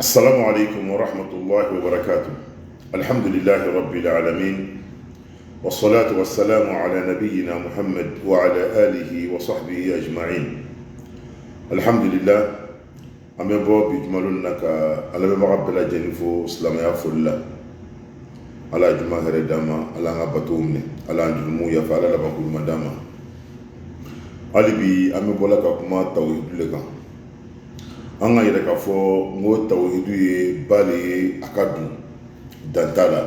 السلام عليكم ورحمة الله وبركاته. الحمد لله رب العالمين، والصلاة والسلام على نبينا محمد وعلى آله وصحبه أجمعين. الحمد لله. أمي بو بجمالنا على مغرب لا جنفو سلام يا فلا على جماعة ردما على غبتومني على جمو يفعل على بقول مداما علي بي أمي بولا كما توحيد لك an ka yɛrɛ k'a fɔ n ko tawhidu ye ba le ye a ka dun dan t'a la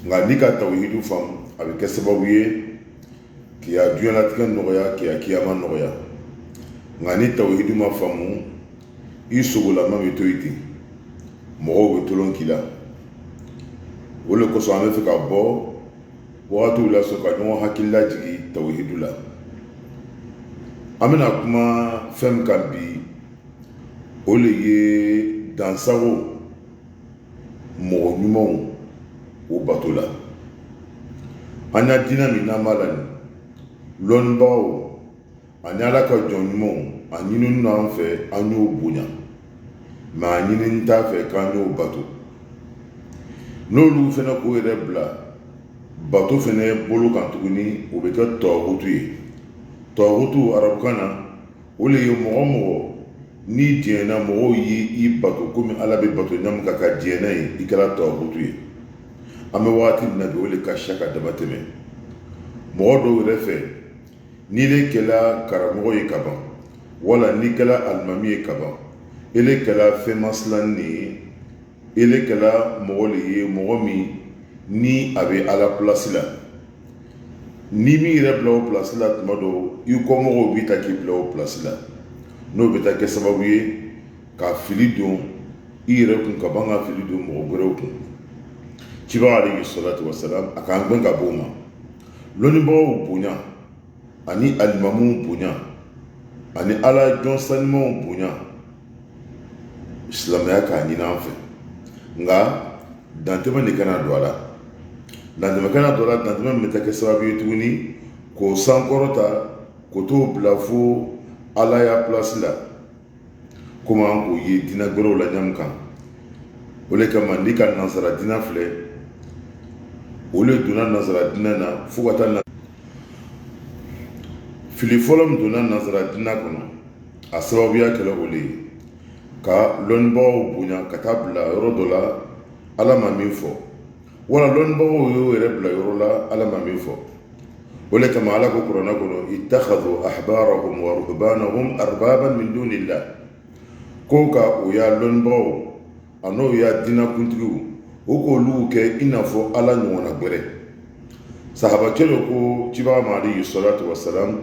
nka n'i ka tawhidu faamu a bɛ kɛ sababu ye k'i ka diɲɛlatigɛ nɔgɔya k'i ka kiyama nɔgɔya nka ni tawhidu ma faamu i sogolama bɛ to yen ten mɔgɔw bɛ tolon k'i la o de kosɔn an bɛ fɛ ka bɔ wagatiw la sɔrɔ ka ɲɔgɔn hakili lajigi tawhidu la an bɛna kuma fɛn min kan bi o le ye dansago mɔgɔ ɲumanw o bato la an ya diinɛ min n'an b'a la nin lɔnnibagaw ani ala ka jɔn ɲumanw a ɲinini n'an fɛ an y'o bonya mɛ a ɲinini t'a fɛ k'an y'o bato n'olu fɛnɛ k'o yɛrɛ bila bato fɛnɛ bolo kan tuguni o bɛ kɛ tɔgɔhutu ye tɔgɔhutu arabukan na o le ye mɔgɔ mɔgɔ ni diɲɛna mɔgɔw y'i bato komi ala bɛ bato ɲamu ka diɲɛna ye i kɛra tɔgɔhutu ye an bɛ wagati min na bi o le ka siya ka dama tɛmɛ mɔgɔ dɔw yɛrɛ fɛ n'i le kɛra karamɔgɔ ye ka ban wala n'i kɛra alimami ye ka ban i le kɛra fɛnmasilanni de ye i le kɛra mɔgɔ le ye mɔgɔ min ni a bɛ ala pilasi la ni min yɛrɛ bila o pilasi la tuma dɔw i kɔmɔgɔw b'i ta k'i bila o pilasi la n'o bɛ taa kɛ sababu ye ka fili don i yɛrɛ kun ka ban ka fili don mɔgɔ wɛrɛw kun cibaga alayhi salatu wasalam a k'an gbɛn ka bɔ o ma lɔnnibagaw bonya ani alimamuw bonya ani ala jɔn sanimaw bonya silamɛya k'a ɲini an fɛ nka dantɛmɛ de kana don a la dantɛmɛ kana don a la dantɛmɛ min bɛ taa kɛ sababu ye tuguni k'o sankɔrɔta k'o t'o bila fo ala ya place la komi an k'o ye diinɛ gbɛrɛw la ɲamu kan o le kama n'i ka nansara diinɛ filɛ o le donna nansara diinɛ na fo ka taa fili fɔlɔ min donna nansara diinɛ kɔnɔ a sababuya kɛla o le ye ka lɔnnibagaw bonya ka taa bila yɔrɔ dɔ la ala ma min fɔ wala lɔnnibagaw y'o yɛrɛ bila yɔrɔ la ala ma min fɔ o le kama ala ko kuranɛ kɔnɔ ittakhadhu ahbarahum wa ruhbanahum arbaban min dunillah ko ka o y'a lɔnnibagaw a n'o y'a diinɛ kuntigiw o k'olu kɛ i n'a fɔ ala ɲɔgɔnna gbɛrɛ sahabakɛ dɔ ko cibaga ma alayhi salatu wasalam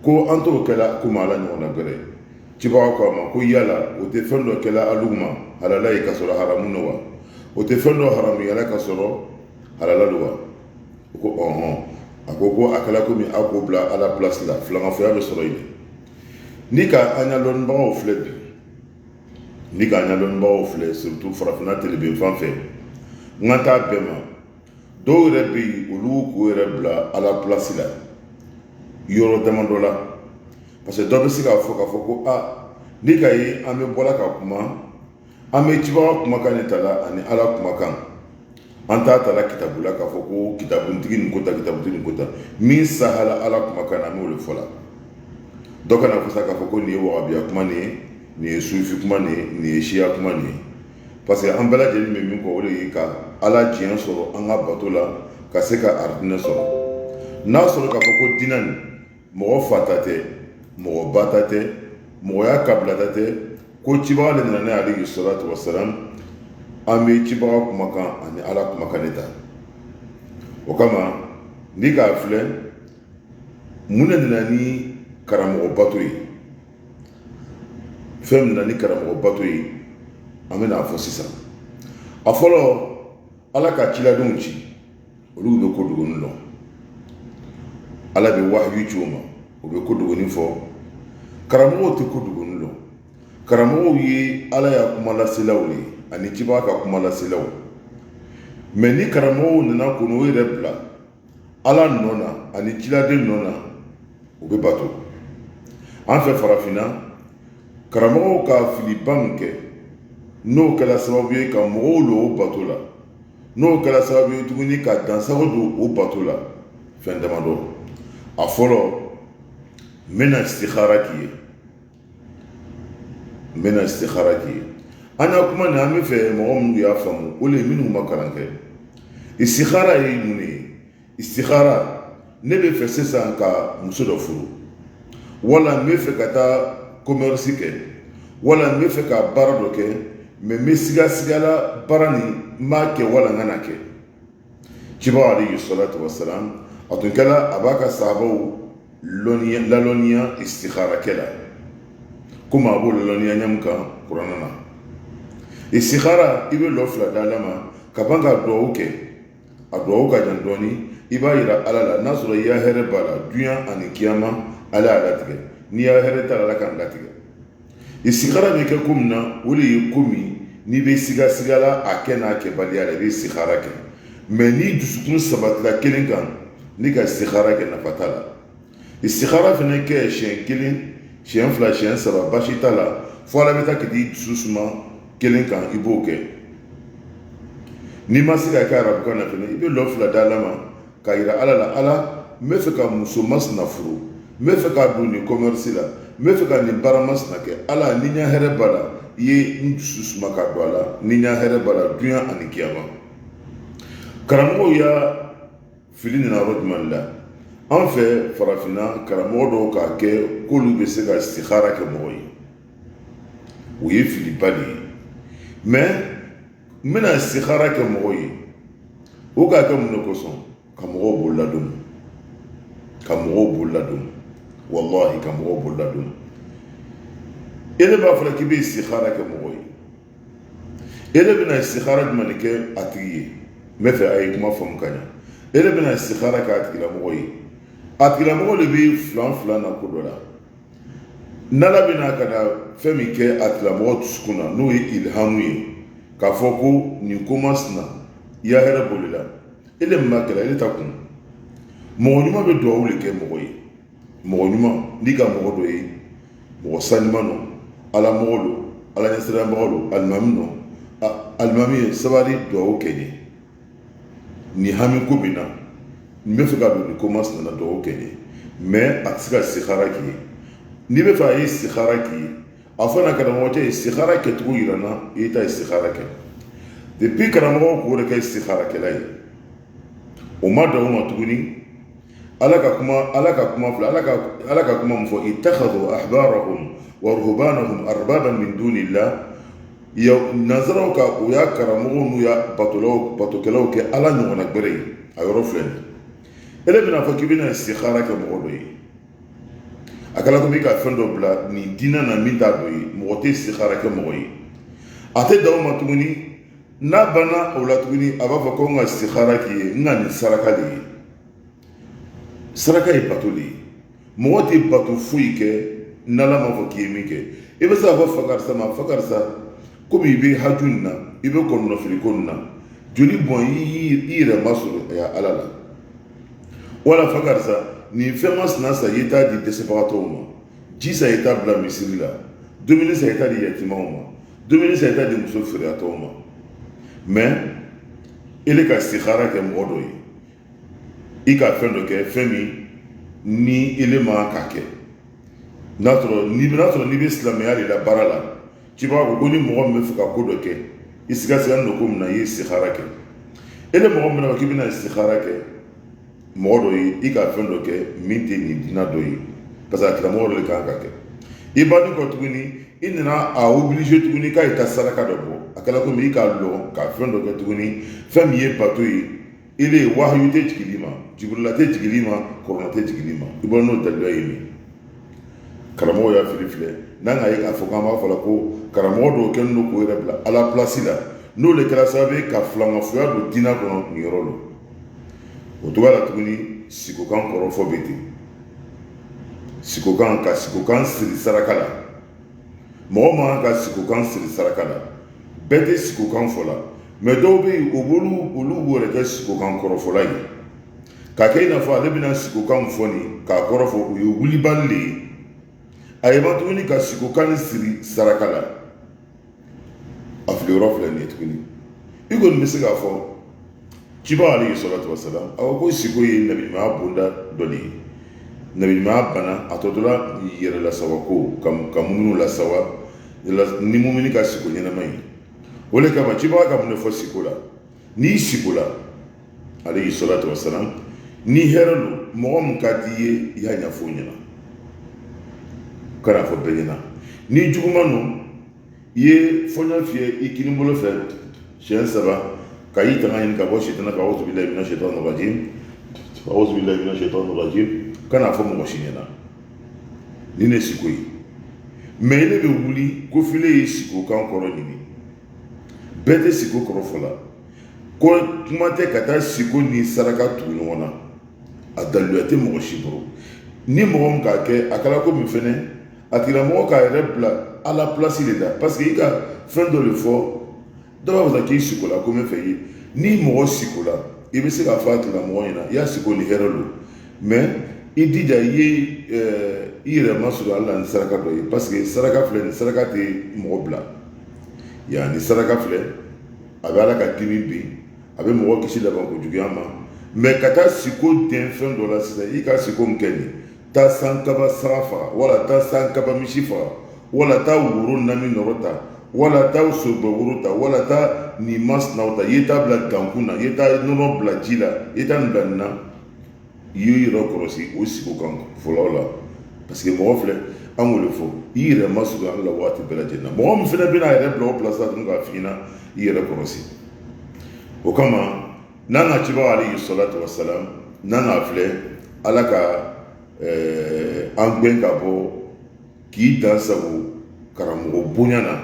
ko an t'o kɛla komi ala ɲɔgɔnna gbɛrɛ cibaga ko a ma ko yala o tɛ fɛn dɔ kɛla alugu ma halala ye ka sɔrɔ haramu don wa o tɛ fɛn dɔ haramuyala ka sɔrɔ halala don wa o ko ɔhɔn a ko a kɛla komi a k'o bila ala place la filankafoya bɛ sɔrɔ yen ni ka an ya lɔnnibagaw filɛ bi ni ka an ya lɔnnibagaw filɛ surtout farafinna tele fan fɛ n ka taa bɛɛ ma dɔw yɛrɛ bɛ yen olu k'o yɛrɛ bila ala place la yɔrɔ damadɔ la parce que dɔ bɛ se k'a fɔ ko ni ka ye an bɛ bɔla ka kuma an bɛ cibaga kumakan de ta la ani ala kumakan an t'a ta la kitabu la k'a fɔ ko kitabutigi nin ko ta kitabutigi nin ko ta min sahala ala kumakan na an b'o de fɔ la dɔ kana fɔ sa k'a fɔ ko nin ye wagabiya kuma nin ye nin ye sufi kuma nin ye nin ye siya kuma nin ye parce que an bɛɛ lajɛlen bɛ min kɔ o de ye ka ala diɲɛ sɔrɔ an ka bato la ka se ka aridinɛ sɔrɔ n'a sɔrɔ k'a fɔ ko diinɛ nin mɔgɔ fa ta tɛ mɔgɔ ba ta tɛ mɔgɔya kabila ta tɛ ko cibaga de nana n'a alayhi salatu wasalam an bɛ cibaga kumakan ani ala kumakan de ta o kama n'i k'a filɛ mun de nana ni karamɔgɔ bato ye fɛn min nana ni karamɔgɔ bato ye an bɛ n'a fɔ sisan a fɔlɔ ala ka ciladenw ci olu bɛ ko dogoni dɔn ala bɛ wahayu ci o ma o bɛ ko dogoni fɔ karamɔgɔw tɛ ko dogoni dɔn karamɔgɔw ye ala ya kuma laselaw de ye ani cibaga ka kuma laselaw mɛ ni karamɔgɔw nana ko n'o yɛrɛ bila ala nɔ na ani ciladen nɔ na o bɛ bato an fɛ farafinna karamɔgɔw ka filiba min kɛ n'o kɛra sababu ye ka mɔgɔw lo o bato la n'o kɛra sababu ye tuguni ka dansago don o bato la fɛn damadɔ a fɔlɔ n bɛna istikhara k'i ye an ka kuma nin an bɛ fɛ mɔgɔ minnu y'a faamu o le ye minnu ma kalan kɛ istikhara ye mun ye istikhara ne bɛ fɛ sisan ka muso dɔ furu wala n bɛ fɛ ka taa commerce kɛ wala n bɛ fɛ ka baara dɔ kɛ mais n bɛ sigasigala baara nin n b'a kɛ wala n kana kɛ ciba alayhi salatu wasalam a tun kɛra a b'a ka sahabaw lalɔnniya istikhara kɛ la komi a b'o lalɔnniya ɲamu kan kuranɛ na istikhara i bɛ lɔ fila di Ala ma ka ban ka duwawu kɛ a duwawu ka jan dɔɔni i b'a yira Ala la n'a sɔrɔ i ya hɛrɛ b'a la dunya ani kiyama Ala y'a latigɛ n'i ya hɛrɛ t'a la Ala k'an latigɛ istikhara bɛ kɛ komi na o de ye komi n'i bɛ sigasigala a kɛ n'a kɛbaliya la i bɛ istikhara kɛ mais ni dusukun sabatila kelen kan ni ka istikhara kɛ nafa t'a la istikhara fana kɛ siɲɛ kelen siɲɛ fila siɲɛ saba basi t'a la fo Ala bɛ taa k'i di dusu suma kelen kan i b'o kɛ n'i ma se ka kɛ arabukan na fana i bɛ lɔ fila di Ala ma k'a yira Ala la Ala n bɛ fɛ ka muso masina furu n bɛ fɛ k'a don nin commerce la n bɛ fɛ ka nin baara masina kɛ Ala ni n ya hɛrɛ b'a la i ye n dusu suma ka don a la ni n ya hɛrɛ b'a la dunya ani kiyama karamɔgɔw y'a fili nin yɔrɔ jumɛn la an fɛ farafinna karamɔgɔ dɔw k'a kɛ k'olu bɛ se ka istikhara kɛ mɔgɔ ye o ye filiba de ye mais n bɛna istikhara kɛ mɔgɔ ye o k'a kɛ mun de kosɔn ka mɔgɔw bolo ladon wallahi ka mɔgɔw bolo ladon e de b'a fɔ k'i bɛ istikhara kɛ mɔgɔ ye e de bɛna istikhara jumɛn de kɛ a tigi ye n bɛ fɛ a ye kuma faamu ka ɲa e de bɛna istikhara kɛ a tigilamɔgɔ ye a tigilamɔgɔ de bɛ filan na ko dɔ la n'Ala bɛna ka na fɛn min kɛ a tigilamɔgɔ dusukun na n'o ye ilhamu ye k'a fɔ ko nin ko masina i ya hɛrɛ boli la e de ma gɛlɛ e de ta kun mɔgɔ ɲuman bɛ duwawu de kɛ mɔgɔ ye mɔgɔ ɲuman n'i ka mɔgɔ dɔ ye mɔgɔ sanuman don Ala mɔgɔ don Ala ɲɛsiranyabaga don alimami don alimami ye sabali duwawu kɛ ye nin hami ko min na n bɛ fɛ ka don nin ko masina na duwawu kɛ ye mais a tɛ se ka istikhara k'i ye n'i bɛ fɛ a ye istikhara k'i ye a fana karamɔgɔ cɛ istikhara kɛcogo yira n na i ye taa istikhara kɛ depuis karamɔgɔ k'o de kɛ istikhara kɛla ye o ma dan o ma tuguni Ala ka kuma filɛ Ala ka kuma mun fɔ ittakhadhu ahbarahum wa ruhbanahum arbaban min dunillah nanzaraw ka o y'a karamɔgɔw n'u y'a batokɛlaw kɛ Ala ɲɔgɔnna gbɛrɛ ye a yɔrɔ filɛ nin e de bɛna fɔ k'i bɛna istikhara kɛ mɔgɔ dɔ ye a kɛla komi i ka fɛn dɔ bila nin diinɛ na min t'a dɔ ye mɔgɔ tɛ istikhara kɛ mɔgɔ ye a tɛ dan o ma tuguni n'a banna o la tuguni a b'a fɔ ko n ka istikhara k'i ye n ka nin saraka de ye saraka ye bato de ye mɔgɔ tɛ bato foyi kɛ n'Ala m'a fɔ k'i ye min kɛ i bɛ se k'a fɔ fa karisa ma fa karisa komi i bɛ haju nin na i bɛ kɔnɔnafili ko nin na joli bɔn i yɛrɛ masɔrɔ Ala la wala fa karisa nin fɛn masina sa i ye taa di dɛsɛbagatɔw ma ji sa i ye taa bila misiri la dumuni sa i ye taa di yatimaw ma dumuni sa i ye taa di muso feereatɔw ma mais e de ka istikhara kɛ mɔgɔ dɔ ye i ka fɛn dɔ kɛ fɛn min ni ele ma k'a kɛ n'a sɔrɔ n'i bɛ silamɛya de la baara la ci b'a fɔ ko ni mɔgɔ min bɛ fɛ ka ko dɔ kɛ i sigasiganin don ko min na i ye istikhara kɛ e de mɔgɔ min bɛna fɔ k'i bɛna istikhara kɛ mɔgɔ dɔ ye i ka fɛn dɔ kɛ min tɛ nin diina dɔ ye parce que a tigilamɔgɔ dɔ de kan ka kɛ i bannen kɔ tuguni i nana a oblige tuguni k'a ye taa saraka dɔ bɔ a kɛra komi i k'a lɔn ka fɛn dɔ kɛ tuguni fɛn min ye bato ye ele ye wahayu tɛ jigin i ma jibrila tɛ jigin i ma kɔrɔna tɛ jigin i ma i bɔra n'o dalila ye min karamɔgɔ y'a fili filɛ n'an ka ye k'a fɔ k'an b'a fɔ la ko karamɔgɔ dɔw kɛlen don k'o yɛrɛ bila Ala place la n'o de kɛra sababu ye ka filankafoya don diinɛ kɔnɔ nin yɔrɔ la o cogoya la tuguni sikokan kɔrɔfɔ bɛ ten sikokan ka sikokan siri saraka la mɔgɔ man ka sikokan siri saraka la bɛɛ tɛ sikokan fɔ la mais dɔw bɛ yen olu b'o yɛrɛ kɛ sikokan kɔrɔfɔla ye k'a kɛ i n'a fɔ ale bɛna sikokan fɔ nin k'a kɔrɔfɔ o ye wulibali de ye a ye ma tuguni ka sikokan siri saraka la a fili yɔrɔ filɛ nin ye tuguni i kɔni bɛ se k'a fɔ ciba alayhi salatu wasalam a ko siko ye nabiɲumanya bonda dɔ de ye nabiɲumanya bana a tɔ tora yɛrɛ lasawa ko ka muminu lasawa ni mumini ka siko ɲɛnama ye o de kama ciba ka mun de fɔ siko la n'i siko la alayhi salatu wasalam ni hɛrɛ don mɔgɔ min ka di ye i y'a ɲɛfɔ o ɲɛna kana fɔ bɛɛ ɲɛna ni juguman don i ye fɔɲɔ fiyɛ i kini bolo fɛ siɲɛ 3 ka i tanga ɲini ka bɔ sitana ka awuzu billahi mina shaitani rajim kana fɔ mɔgɔ si ɲɛna ni ne siko ye mais ne bɛ wuli ko file ye siko kan kɔrɔ ɲini bɛɛ tɛ siko kɔrɔ fɔ la ko kuma tɛ ka taa siko ni saraka tugu ɲɔgɔn na a daliluya tɛ mɔgɔ si bolo ni mɔgɔ min k'a kɛ a kɛra ko min fɛnɛ a tigilamɔgɔ k'a yɛrɛ bila ala place de la parce que i ka fɛn dɔ de fɔ dɔ b'a fɔ k'i siko la ko min fɛ ye ni mɔgɔ siko la i bɛ se k'a fɔ a tigilamɔgɔ ɲɛna i y'a siko ni hɛrɛ don mais i dija i ye i yɛrɛ masɔrɔ ala ni saraka dɔ ye parce que saraka filɛ nin saraka tɛ mɔgɔ bila yanni saraka filɛ a bɛ ala ka dimi bin a bɛ mɔgɔ kisi laban kojuguya ma mais ka taa siko den fɛn dɔ la sisan i ka siko min kɛ nin taa sankaba saga faga wala taa sankaba misi faga wala taa woro 4 nɔrɔ ta wala taa sobɛ woro ta wala taa nin masinaw ta i ye taa bila dankun na i ye taa nɔnɔ bila ji la i ye taa nin bila nin na i y'o yɛrɛ kɔlɔsi o siko kan fɔlɔ la parce que mɔgɔ filɛ an k'o de fɔ i yɛrɛ masugu ala la waati bɛɛ lajɛlen na mɔgɔ min fɛnɛ bɛna a yɛrɛ bila o place la tuguni k'a f'i ɲɛna i yɛrɛ kɔlɔsi o kama n'an ka cibaga alayhi salatu wasalam n'an k'a filɛ ala ka an gɛn ka bɔ k'i dan sago karamɔgɔ bonya na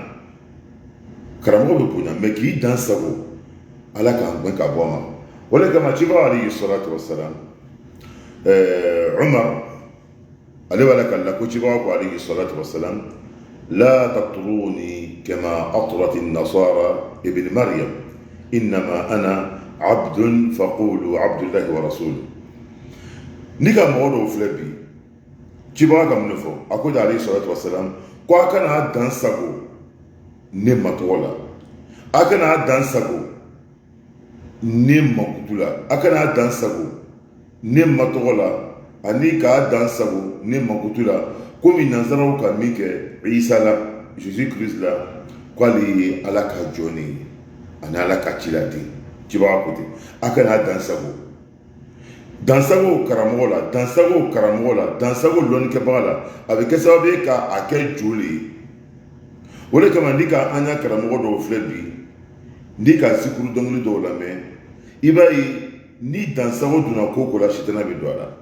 karamɔgɔ bɛ bonya mais k'i dan sago ala k'an gɛn ka bɔ a ma o de kama cibaga alayhi salatu wasalam Umar ale b'a la ka la ko cibaga ko alayhi salatu wasalam la taqturuni kama atrat an-nasara ibn maryam innama ana abdun faqulu abdullahi wa rasuluhu ni ka mɔgɔ dɔw filɛ bi cibaga ka mun de fɔ a ko da alayhi salatu wasalam ko a kana dan sago ne matɔgɔ la a kana dan sago ne makutu la a kana dan sago ne matɔgɔ la ani k'a dan sago ne makutu la komi nanzaraw ka min kɛ Isa la Jésus Christ la k'ale ye ala ka jɔn ani ala ka ciladen cibaga ko ten a kana dan sago dansago karamɔgɔ la dansago karamɔgɔ la dansago lɔnnikɛbaga la a bɛ kɛ sababu ye k'a kɛ jo le ye o de kama ni ka an ka karamɔgɔ dɔw filɛ bi ni ka zikuru dɔnkili dɔw lamɛn i b'a ye ni dansago donna ko ko la sitana bɛ don a la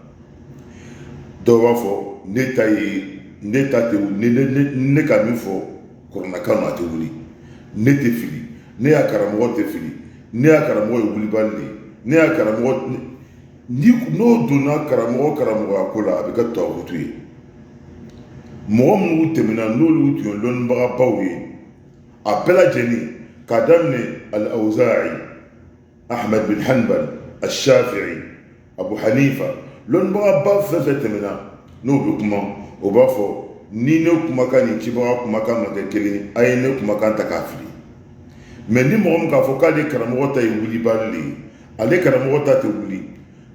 dɔw b'a fɔ ne ta ye ne ta tɛ ne ka min fɔ kɔrɔnakan na a tɛ wuli ne tɛ fili ne y'a karamɔgɔ tɛ fili ne y'a karamɔgɔ ye wulibali de ye ne y'a karamɔgɔ n'o donna karamɔgɔya ko la a bɛ kɛ tɔgɔkutu ye mɔgɔ minnu tɛmɛna n'olu tun ye lɔnnibagabaw ye a bɛɛ lajɛlen k'a daminɛ al-Awza'i Ahmad bin Hanbal al-Shafi'i Abu Hanifa lɔnnibagaba fɛn fɛn tɛmɛna n'o bɛ kuma o b'a fɔ ni ne kumakan ni cibaga kumakan ma kɛ kelen a ye ne kumakan ta k'a fili mais ni mɔgɔ min k'a fɔ k'ale karamɔgɔ ta ye wulibali de ye ale karamɔgɔ ta tɛ wuli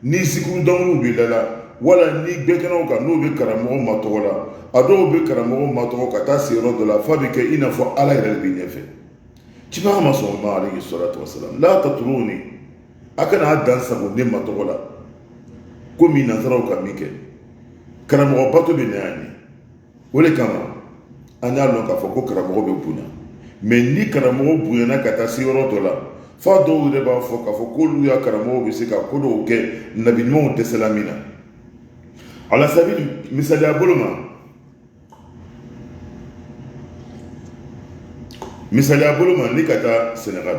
ni zikuru dɔnkiliw bɛ da la wala ni gbɛkɛnɛw kan n'o bɛ karamɔgɔ matɔgɔ la a dɔw bɛ karamɔgɔ matɔgɔ ka taa se yɔrɔ dɔ la f'a bɛ kɛ i n'a fɔ ala yɛrɛ de bɛ ɲɛfɛ cibaga ma sɔn o ma alayhi salatu wasalam la tatruni a kana dan sago ne matɔgɔ la komi nanzaraw ka min kɛ karamɔgɔ bato bɛ na yan ɲɛ o de kama an y'a dɔn k'a fɔ ko karamɔgɔ bɛ bonya mais ni karamɔgɔ bonyana ka taa se yɔrɔ dɔ la fa dɔw yɛrɛ b'a fɔ k'a fɔ k'olu ya karamɔgɔw bɛ se ka ko dɔw kɛ nabi ɲumanw dɛsɛla min na ala sabili misaliya bolo ma ni ka taa Senegal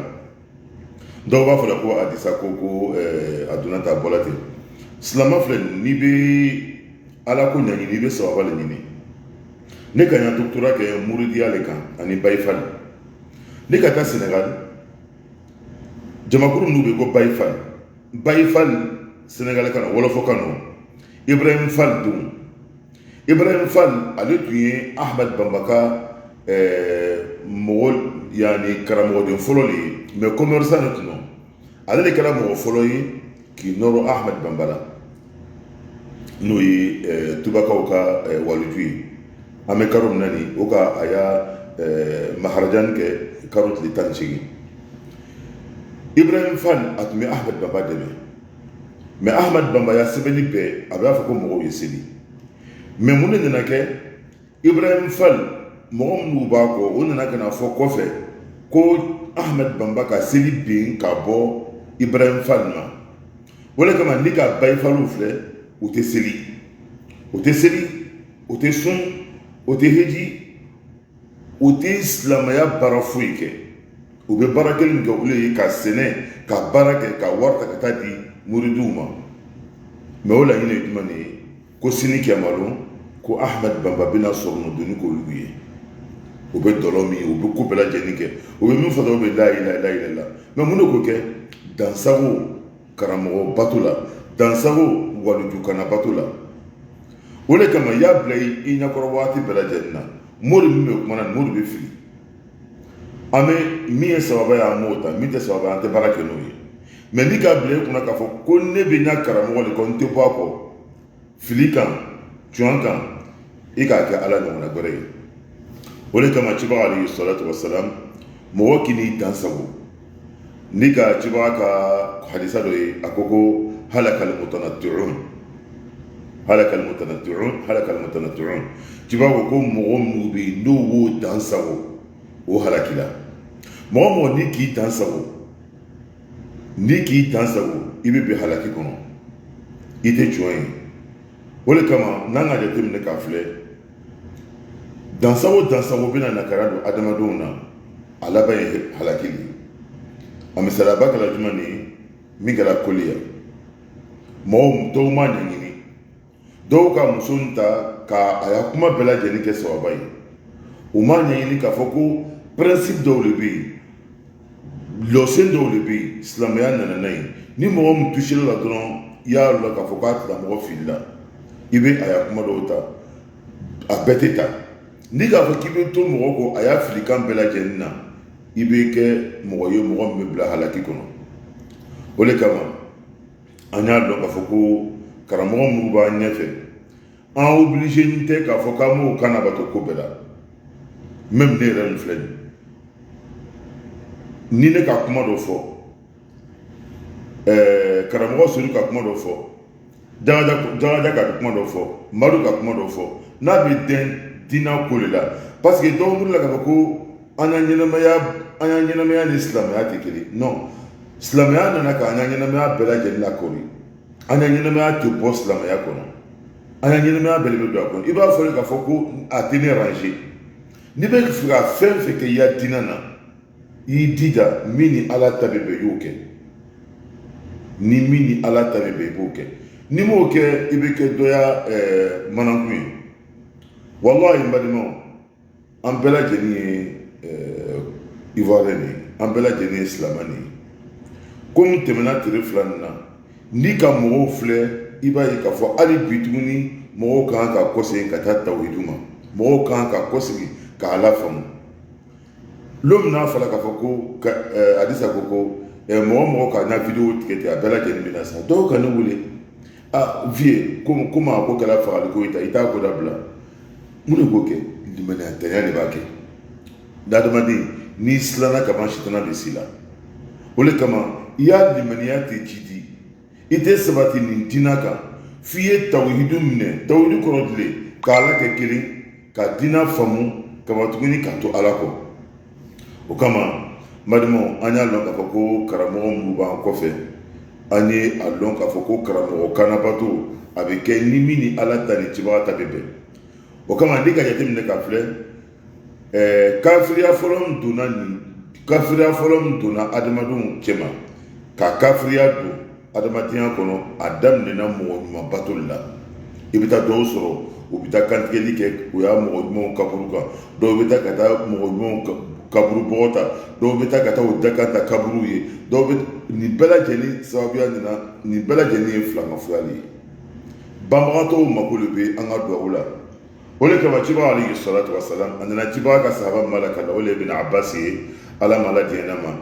dɔw b'a fɔ ko Adisa ko a donna ta bɔla ten silama filɛ n'i bɛ ala ko ɲɛɲini i bɛ sababa le ɲini ne ka ɲa doctorat kɛ muridiya le kan ani bayifal ne ka taa Senegal jamakuru n'u bɛ ko bayifal Senegal kan wɔlɔfɔ kan no Ibrahim Fall don Ibrahim Fall ale tun ye Ahmad Bamba ka mɔgɔ yani karamɔgɔ den fɔlɔ le ye mais commerçant ne tun don ale de kɛra mɔgɔ fɔlɔ ye k'i nɔrɔ Ahmed Bamba n'o ye tubakaw ka waliju ye an bɛ karo min na nin o ka a y'a maharajan kɛ karo tile 18 Ibrahim Fall a tun bɛ Ahmed Bamba dɛmɛ mais Ahmed Bamba y'a sɛbɛnni bɛɛ a b'a fɔ ko mɔgɔw ye seli mais mun de nana kɛ Ibrahim Fall mɔgɔ minnu b'a kɔ o nana ka na fɔ kɔfɛ ko Ahmed Bamba ka seli bin ka bɔ Ibrahim Fall ma o de kama ni ka Baye Fallu filɛ o tɛ seli o tɛ sun o tɛ heji o tɛ silamɛya baara foyi kɛ u bɛ baara kelen min kɛ olu ye ka sɛnɛ ka baara kɛ ka wari ta ka taa di muridiw ma mais o laɲini ye jumɛn de ye ko sini kɛmalo ko Ahmed Bamba bɛna sɔrɔ doni k'olu ye u bɛ dɔlɔ min u bɛ ko bɛɛ lajɛlen kɛ u bɛ min fɔ dɔrɔn u bɛ la ilaha illallah mais mun de k'o kɛ dansago karamɔgɔ bato la dansago walujukana bato la o de kama i y'a bila i ɲɛkɔrɔ waati bɛɛ lajɛlen na mori min bɛ kuma na mori bɛ fili an bɛ min ye sababa ye an b'o ta min tɛ sababa ye an tɛ baara kɛ n'o ye mais ni k'a bila i kunna k'a fɔ ko ne bɛ n ka karamɔgɔ de kɔ n tɛ bɔ a kɔ fili kan jɔn kan i k'a kɛ ala ɲɔgɔnna gbɛrɛ ye o de kama cibaga alayhi salatu wasalam mɔgɔ k'i n'i dansago ni ka cibaga ka hadisa dɔ ye a ko ko halakal mutanatti'un cibaga ko mɔgɔ minnu bɛ yen n'o b'o dansago o halakila mɔgɔ n'i k'i dansago i bɛ bɛn halaki kɔnɔ i tɛ jɔn ye o de kama n'an ka jateminɛ k'a filɛ dansago bɛna nakara don adamadenw na a laban ye halaki de a misaliyaba kɛra jumɛn de ye min kɛra koliya dɔw ma ɲɛɲini dɔw ka muso ta ka a y'a kuma bɛɛ lajɛlen kɛ sababa ye u ma ɲɛɲini k'a fɔ ko principe dɔw de bɛ yen lɔsen dɔw de bɛ yen silamɛya nana n'a ye ni mɔgɔ min touché la dɔrɔn i y'a lɔ k'a fɔ k'a tigilamɔgɔ filila i bɛ a y'a kuma dɔw ta a bɛɛ tɛ ta ni k'a fɔ k'i bɛ to mɔgɔ kɔ a y'a filikan bɛɛ lajɛlen na i bɛ kɛ mɔgɔ ye mɔgɔ min bɛ bila halaki kɔnɔ o de kama an y'a dɔn k'a fɔ ko karamɔgɔ minnu b'an ɲɛfɛ an obligé tɛ k'a fɔ k'an m'o kan nabato ko bɛɛ la même ne yɛrɛ nin filɛ ni ne ka kuma dɔ fɔ karamɔgɔ sori ka kuma dɔ fɔ jagaja ka kuma dɔ fɔ madu ka kuma dɔ fɔ n'a bɛ dɛn diinɛ ko de la parce que dɔw wulila k'a fɔ ko an ka ɲɛnamaya ni silamɛya tɛ kelen non silamɛya nana k'an ka ɲɛnamaya bɛɛ lajɛlen lakori an ka ɲɛnamaya tɛ bɔ silamɛya kɔnɔ an ka ɲɛnamaya bɛɛ bɛ don a kɔnɔ i b'a fɔ k'a fɔ ko a tɛ ne ranger n'i bɛ fɛ ka fɛn fɛn kɛ i ya diinɛ na i y'i jija min ni ala ta bɛ bɛn i y'o kɛ ni min ni ala ta bɛ bɛn i b'o kɛ ni m'o kɛ i bɛ kɛ dɔ ya manakun ye walahi n balimaw an bɛɛ lajɛlen ye ivoirien de ye an bɛɛ lajɛlen ye silamɛ de ye komi tɛmɛna tile 2 nin na n'i ka mɔgɔw filɛ i b'a ye k'a fɔ hali bi tuguni mɔgɔw kan ka kɔsegin ka taa tawhidu ma mɔgɔw kan ka kɔsegin k'a lafaamu don min n'a fɔra k'a fɔ ko hadisa ko mɔgɔ ka na video tigɛ a bɛɛ lajɛlen bɛ na sa dɔw ka ne wele vie komi a ko kɛra fagali ko ye i t'a ko dabila mun de b'o kɛ limaniyatanya de b'a kɛ n'adamaden n'i silanna ka ban sitana bɛ s'i la o de kama i y'a limaniya tɛ jidi i tɛ sabati nin diinɛ kan f'i ye tawhidu minɛ tawhidu kɔrɔ tile k'ala kɛ kelen ka diinɛ faamu kaba tuguni k'a to ala kɔ o kama madimaw an y'a lɔn k'a fɔ ko karamɔgɔ minnu b'an kɔfɛ an ye a lɔn k'a fɔ ko karamɔgɔ kanabato a bɛ kɛ ni min ni ala ta ni cibaga ta bɛ bɛn o kama ni ka jateminɛ ka filɛ kafiriya fɔlɔ min donna adamadenw cɛma ka kafiriya don adamadenya kɔnɔ a daminɛna mɔgɔ ɲuman bato la i bɛ taa dɔw sɔrɔ u bɛ taa kantigɛli kɛ u y'a mɔgɔ ɲumanw kaburu kan dɔw bɛ taa ka taa mɔgɔ ɲumanw kaburu bɔgɔ ta dɔw bɛ taa ka taa u dakan ta kaburu ye dɔw bɛ nin bɛɛ lajɛlen sababuya nana nin bɛɛ lajɛlen ye filamafuyali ye banbagatɔw mako de bɛ an ka duwawu la o de kama cibaga alayhi salatu wasalam a nana cibaga ka sahaba min b'a la ka na o de ye ibn Abbas ye ala mala dienama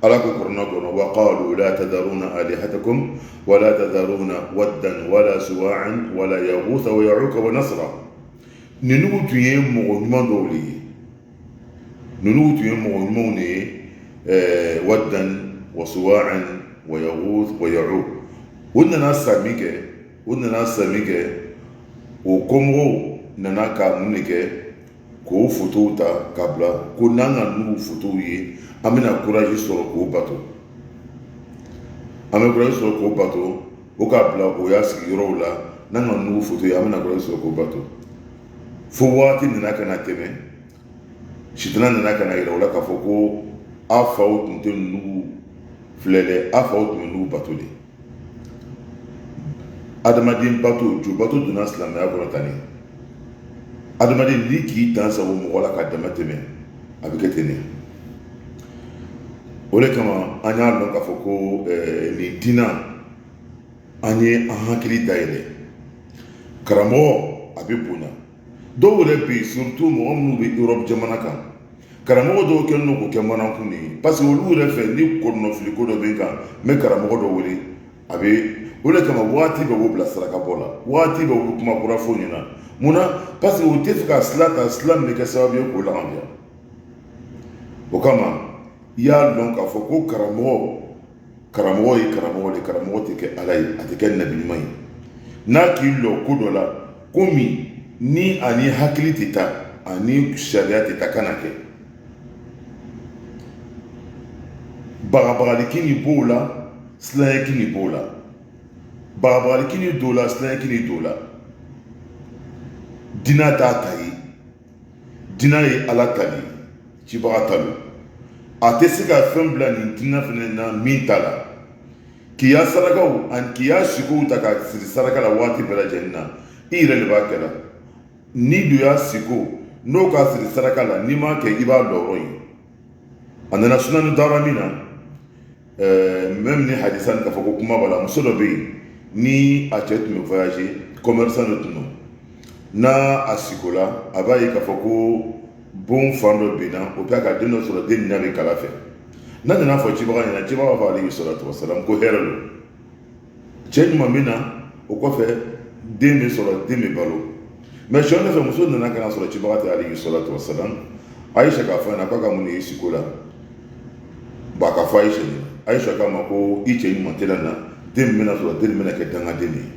ala ko korno kono wa qalu la tadaruna alihatakum wa la tadaruna waddan wala suwa'an wala yaghutha wa ya'uqa wa nasra ninu tuye mo nyuma doli ninu tuye mo nyuma ne waddan wa suwa'an wa yaghuth wa ya'uq wonna samike o komro nana ka munike ko photo ta kabla ko nanga nu photo yi amina courage soro ko bato amina courage soro ko bato o kabla o ya sigiro la nanga nu photo yi amina courage soro ko bato fo wati nana kana teme shitana nana kana ira wala ka foko afa o tunte nu flele afa o tunte nu bato le adamaden bato jo bato duna silamɛya kɔnɔ tani adamaden ni k'i dan sago mɔgɔ la ka dama tɛmɛ a bɛ kɛ ten de o de kama an y'a dɔn k'a fɔ ko nin diina an ye an hakili dayɛlɛ karamɔgɔ a bɛ bonya dɔw yɛrɛ bɛ yen surtout mɔgɔ minnu bɛ Europe jamana kan karamɔgɔ dɔw kɛlen don k'o kɛ manakun de ye parce que olu yɛrɛ fɛ ni kɔnɔnafili ko dɔ bɛ n kan n bɛ karamɔgɔ dɔ wele a bɛ o de kama waati bɛ o bila saraka bɔ la waati bɛ o kuma kura fɔ ɲɛna munna parce que o tɛ fɛ ka sila ta sila min bɛ kɛ sababu ye k'o laŋaniya o kama i y'a dɔn k'a fɔ ko karamɔgɔ ye karamɔgɔ de karamɔgɔ tɛ kɛ ala ye a tɛ kɛ nabi ɲuman ye n'a k'i lɔ ko dɔ la komi ni ani hakili tɛ taa ani sariya tɛ taa kana kɛ bagabagalikini b'o la silayɛkini b'o la bagabagalikini dɔw la silayɛkini dɔw la dina t'a ta ye dina ye ala ta de cibaga ta don a tɛ se ka fɛn bila nin dina fɛnɛ na min t'a la k'i ya sarakaw ani k'i ya sikow ta ka siri saraka la waati bɛɛ lajɛlen na i yɛrɛ de b'a kɛ la ni dun y'a siko n'o ka siri saraka la n'i m'a kɛ i b'a dɔn yɔrɔ in a nana sunanu dara min na même ni hadisa ni k'a fɔ ko kuma b'a la muso dɔ bɛ yen ni a cɛ tun bɛ voyager commerçant dɔ tun don n'a a siko la a b'a ye k'a fɔ ko bon fan dɔ binna o bɛ ka den dɔ sɔrɔ den nin bɛ kala fɛ n'a nana fɔ cibaga ɲɛna cibaga b'a fɔ alayhi salatu wasalam ko hɛrɛ don cɛ ɲuman bɛ na o kɔfɛ den bɛ sɔrɔ den bɛ balo mais sɔ ne fɛ muso nana ka na sɔrɔ cibaga tɛ alayhi salatu wasalam Aisha k'a fɔ ɲɛna k'a ka mun de ye siko la ba ka fɔ Aisha ɲɛna Aisha k'a ma ko i cɛ ɲuman tɛ na den bɛna sɔrɔ den bɛna kɛ dangaden de ye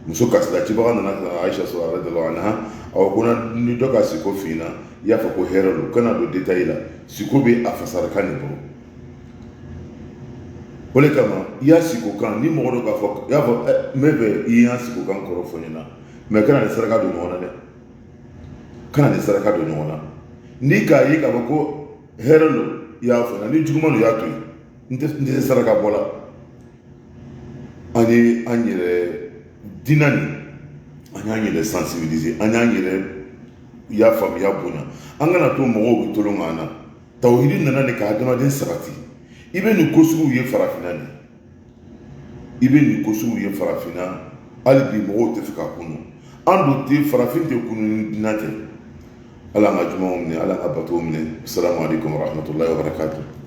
muso kasila cibaga nana ka Aisha sɔrɔ radiyallahu anha awɔ ko ni dɔ ka siko f'i ɲɛna i y'a fɔ ko hɛrɛ don kana don détail la siko bɛ a fasarakan de bolo o de kama i y'a siko kan ni mɔgɔ dɔ k'a fɔ i y'a fɔ ne bɛ i y'a siko kan kɔrɔ fɔ ɲɛna mais kana ni saraka don ɲɔgɔn na dɛ kana ni saraka don ɲɔgɔn na n'i k'a ye k'a fɔ ko hɛrɛ don i y'a fɔ ni juguman don i y'a to yen n tɛ saraka bɔ la an ye an yɛrɛ diina nin an y'an yɛrɛ sensibiliser an y'an yɛrɛ y'a faamuya bonya an kana to mɔgɔw bɛ tolon kan na tawhidi nana de ka adamaden sabati i bɛ nin ko suguw ye farafinna de i bɛ nin ko suguw ye farafinna hali bi mɔgɔw tɛ fɛ ka kunu an dun tɛ farafin tɛ kunu ni diina tɛ ala an ka jumaw minɛ ala an ka batow minɛ assalamu alaikum warahmatullahi wabarakatuh